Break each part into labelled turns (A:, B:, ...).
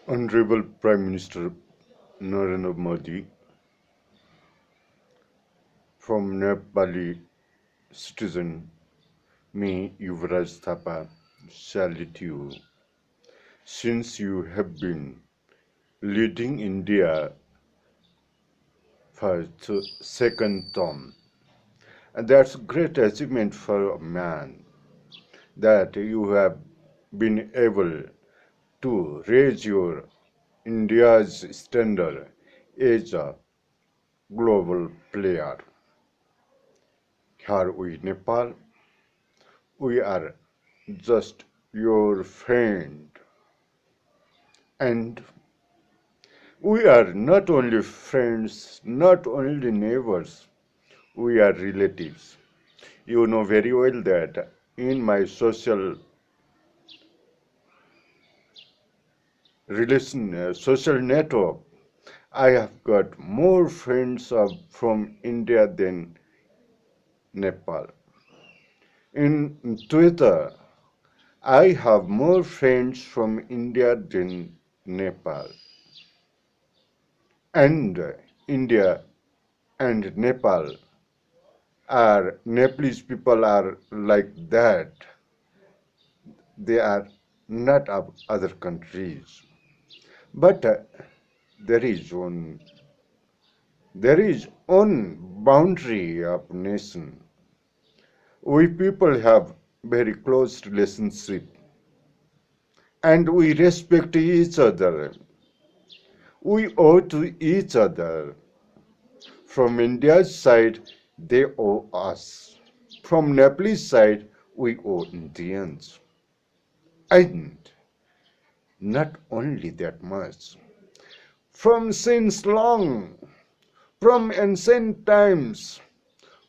A: Honorable Prime Minister Narendra Modi from Nepali citizen me Yuvraj Thapa salute you since you have been leading India for the second term. And that's great achievement for a man that you have been able to raise your India's standard as a global player. Here we Nepal, we are just your friend. And we are not only friends, not only neighbors, we are relatives. You know very well that in my social network, I have got more friends from India than Nepal. In Twitter, I have more friends from India than Nepal. And India and Nepal Nepalese people are like that. They are not of other countries. But there is one boundary of nation. We people have very close relationship and we respect each other. We owe to each other. From India's side, they owe us. From Nepalese side, we owe Indians. And not only that much. From since long, from ancient times,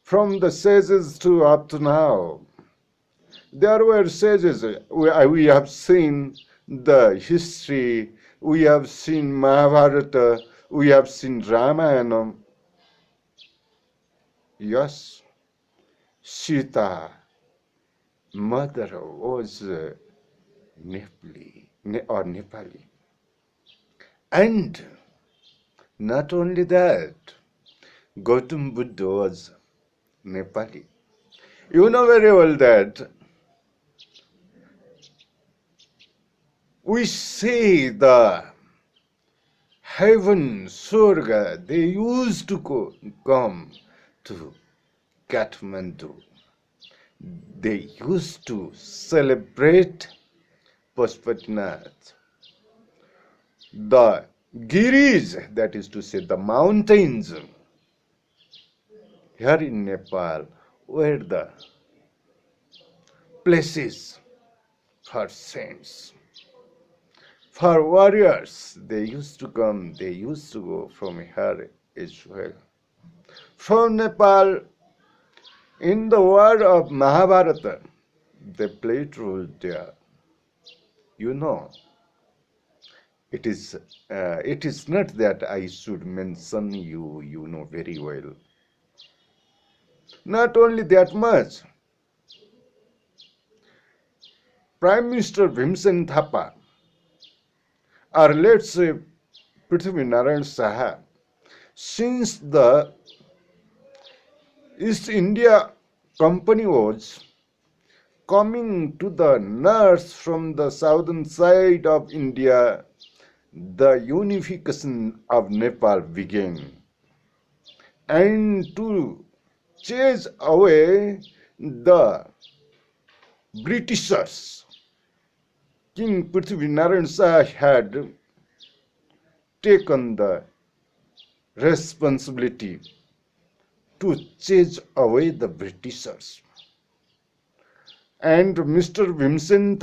A: from the sages to up to now, there were sages. We have seen the history, we have seen Mahabharata, we have seen Ramayana. Yes, Sita, mother was Nepali. And not only that, Gautam Buddha was Nepali. You know very well that we see the heaven, Surga, they used to come to Kathmandu. They used to celebrate Pashupatinath. The Giris, that is to say the mountains, here in Nepal were the places for saints, for warriors. They used to come, they used to go from here as well. From Nepal, in the war of Mahabharata, they played role there. You know, it is not that I should mention you, you know very well. Not only that much, Prime Minister Bhimsen Thapa, or let's say Prithvi Narayan Saha, since the East India Company was coming to the north from the southern side of India, the unification of Nepal began. And to chase away the Britishers, King Prithvi Narayan Shah had taken the responsibility to chase away the Britishers. And Mr. Bhimsen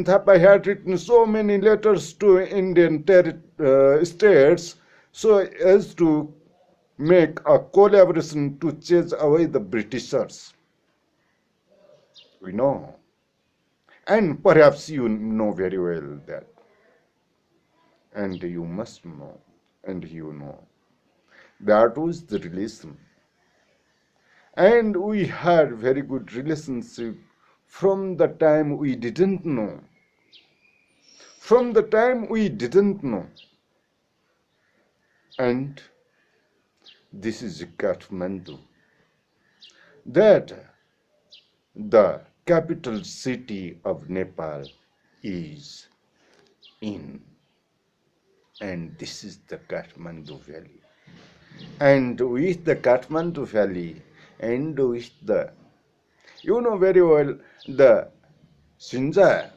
A: Thapa had written so many letters to Indian states so as to make a collaboration to chase away the Britishers. We know. And perhaps you know very well that. And you must know. And you know. That was the relation. And we had very good relationship from the time we didn't know. From the time we didn't know. And this is Kathmandu. That the capital city of Nepal is in. And this is the Kathmandu Valley. And with the Kathmandu Valley and with the, you know very well, the Sinjar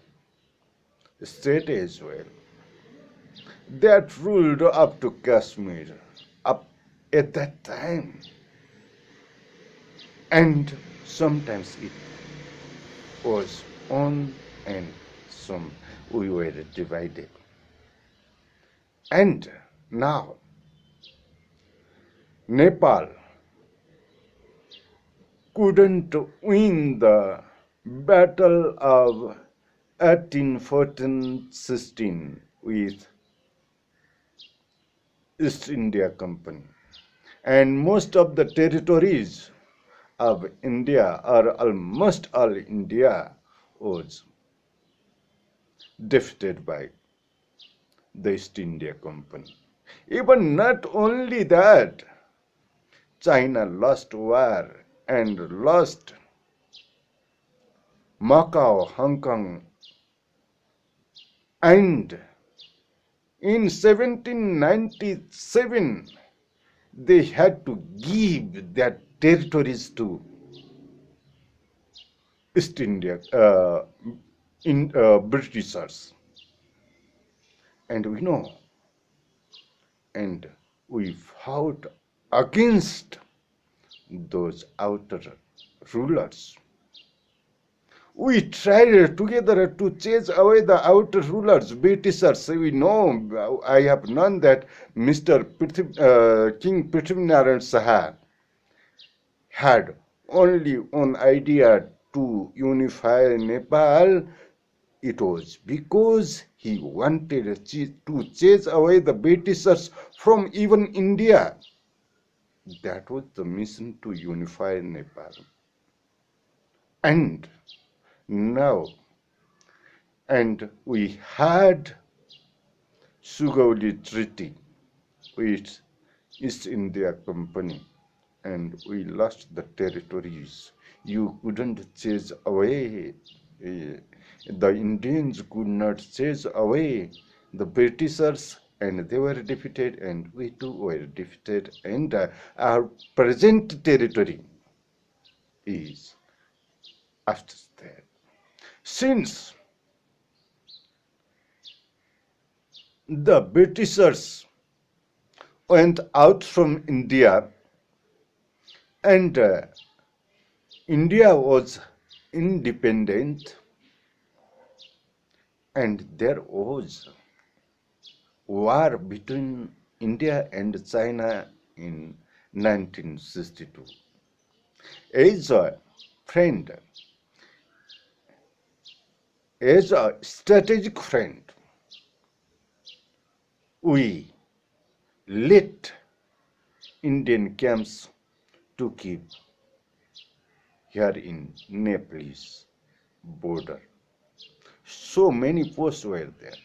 A: state as well, that ruled up to Kashmir up at that time. And sometimes it was on and some we were divided. And now Nepal couldn't win the battle of 1814-16 with East India Company. And most of the territories of India, or almost all India, was defeated by the East India Company. Even not only that, China lost war and lost Macau, Hong Kong, and in 1797 they had to give their territories to East India, Britishers. And we know, and we fought against those outer rulers. We tried together to chase away the outer rulers, Britishers. We know, I have known that Mr. King Prithviraj Saha had only one idea to unify Nepal. It was because he wanted to chase away the Britishers from even India. That was the mission, to unify Nepal. And now, and we had Sugauli Treaty with East India Company, and we lost the territories. You couldn't chase away, the Indians could not chase away the Britishers, and they were defeated, and we too were defeated, and our present territory is after that. Since the Britishers went out from India, and India was independent, and there was war between India and China in 1962. As a friend, as a strategic friend, we let Indian camps to keep here in Nepalese border. So many posts were there,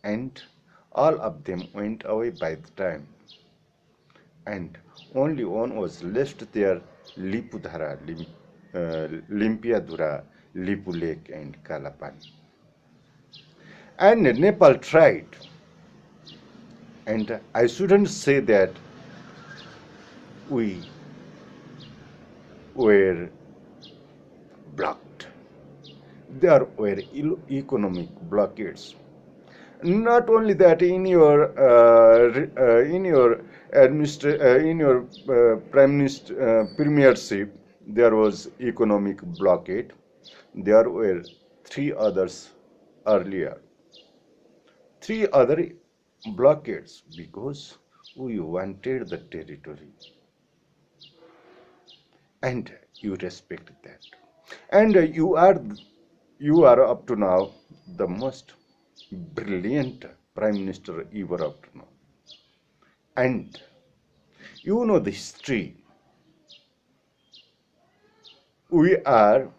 A: and all of them went away by the time, and only one was left there, Lipudhara, Limpiadhura, Lipu Lake, and Kalapani. And Nepal tried, and I shouldn't say that we were blocked. There were economic blockades. Not only that, in your prime minister premiership, there was economic blockade. There were three others earlier. Three other blockades, because we wanted the territory, and you respect that. And you are up to now the most brilliant prime minister ever up to now. And you know the history. We are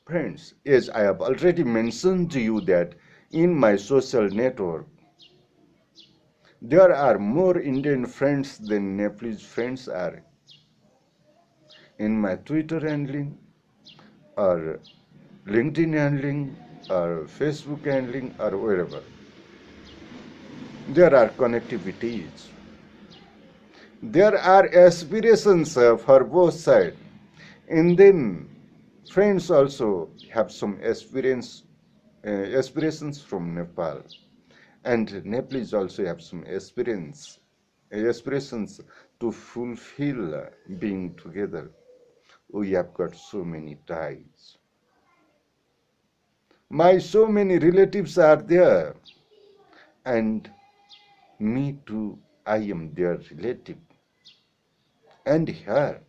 A: Friends, as I have already mentioned to you that in my social network, there are more Indian friends than Nepalese friends are in my Twitter handling or LinkedIn handling or Facebook handling or wherever. There are connectivities. There are aspirations for both sides. And then friends also have some aspirations from Nepal. And Nepalese also have some aspirations to fulfill being together. We have got so many ties. My so many relatives are there, and me too, I am their relative. And here,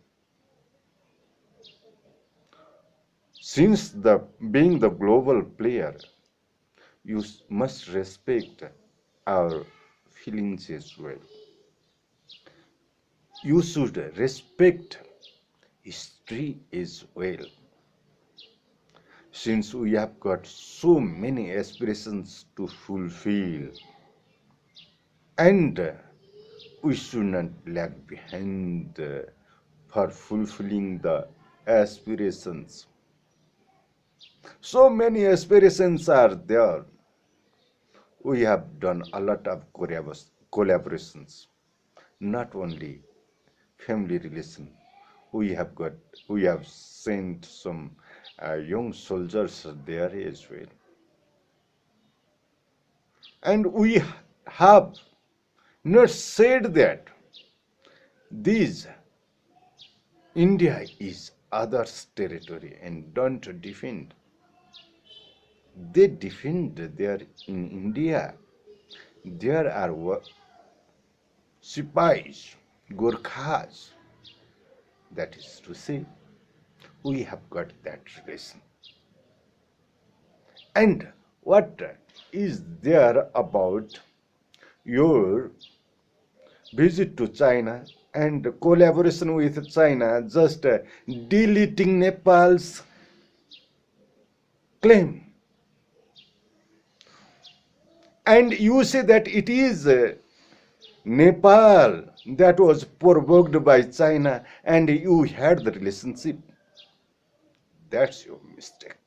A: since the being the global player, you must respect our feelings as well. You should respect history as well. Since we have got so many aspirations to fulfill, and we should not lag behind for fulfilling the aspirations. So many aspirations are there. We have done a lot of collaborations, not only family relation. We have sent some young soldiers there as well, and we have not said that this India is others' territory and don't defend. They defend there in India. There are Sipais, Gurkhas. That is to say, we have got that relation. And what is there about your visit to China and collaboration with China, just deleting Nepal's claim? And you say that it is Nepal that was provoked by China and you had the relationship. That's your mistake.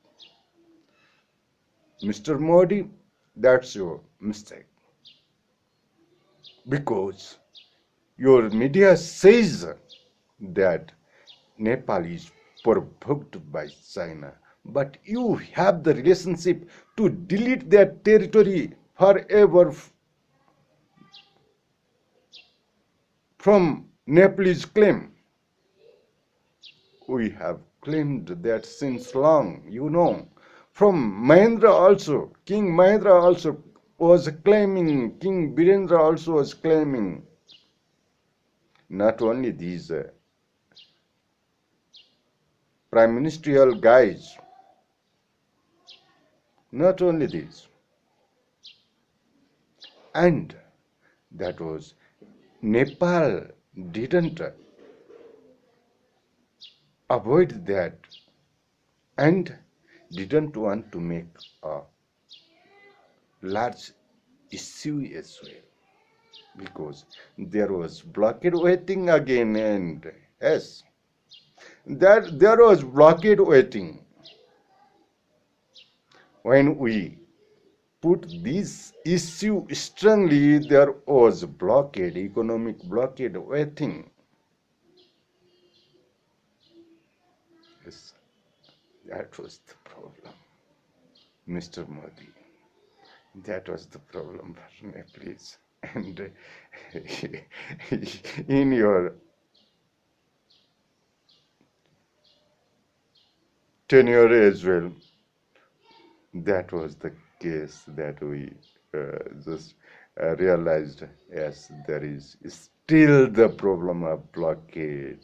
A: Mr. Modi, that's your mistake. Because your media says that Nepal is provoked by China, but you have the relationship to delete that territory forever from Nepalese claim. We have claimed that since long, From Mahendra also, King Mahendra also was claiming, King Birendra also was claiming. Not only these prime ministerial guys, not only these. And that was Nepal didn't avoid that and didn't want to make a large issue as well, because there was blockade waiting again, and yes, there was blockade waiting. When we put this issue strongly, there was blockade, economic blockade waiting. Yes, that was the problem, Mr. Modi. That was the problem for Nepalese. And in your tenure as well, that was the case that we just realized, yes, there is still the problem of blockade.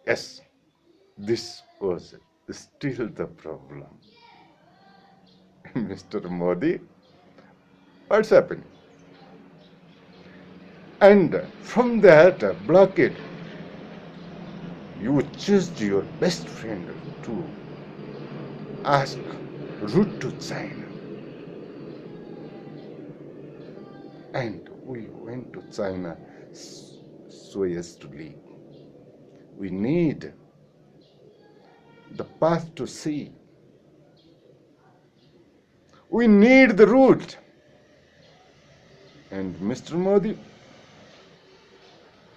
A: Yes, this was still the problem. Mr. Modi, what's happening? And from that blockade, You choose your best friend to ask route to China, and we went to China so as to live. We need the path to see. We need the route. And Mr. Modi,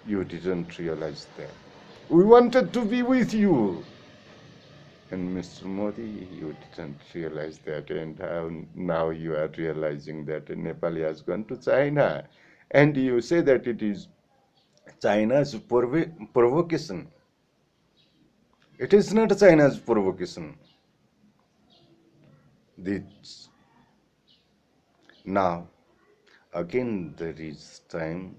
A: you didn't realize that. We wanted to be with you. And Mr. Modi, you didn't realize that. And now you are realizing that Nepal has gone to China. And you say that it is China's provocation. It is not China's provocation. This now again there is time,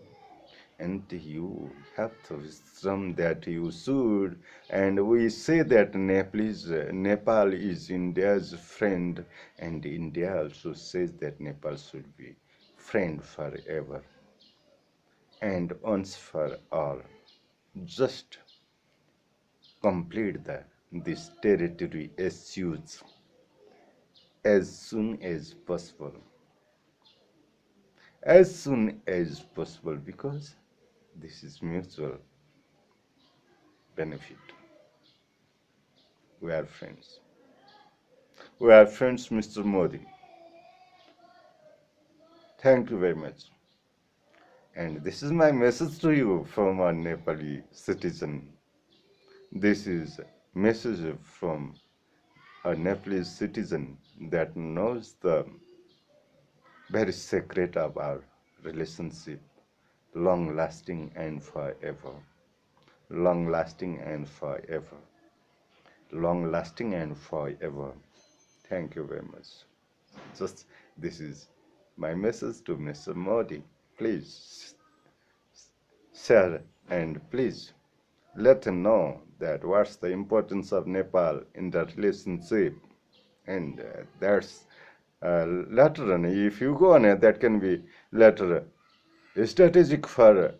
A: and you have the wisdom that you should, and we say that Nepal is India's friend, and India also says that Nepal should be friend forever and once for all. Just complete this territory issues as soon as possible. As soon as possible, because this is mutual benefit. We are friends. We are friends, Mr. Modi. Thank you very much. And this is my message to you from a Nepali citizen. This is a message from a Nepalese citizen that knows the very secret of our relationship, long lasting and forever. Long lasting and forever. Long lasting and forever. Thank you very much. Just this is my message to Mr. Modi. Please share and please let him know that what's the importance of Nepal in the relationship. And that's later on, if you go on it, that can be later strategic for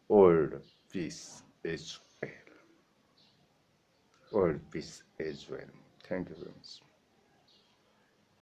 A: world peace as well. World peace as well. Thank you very much.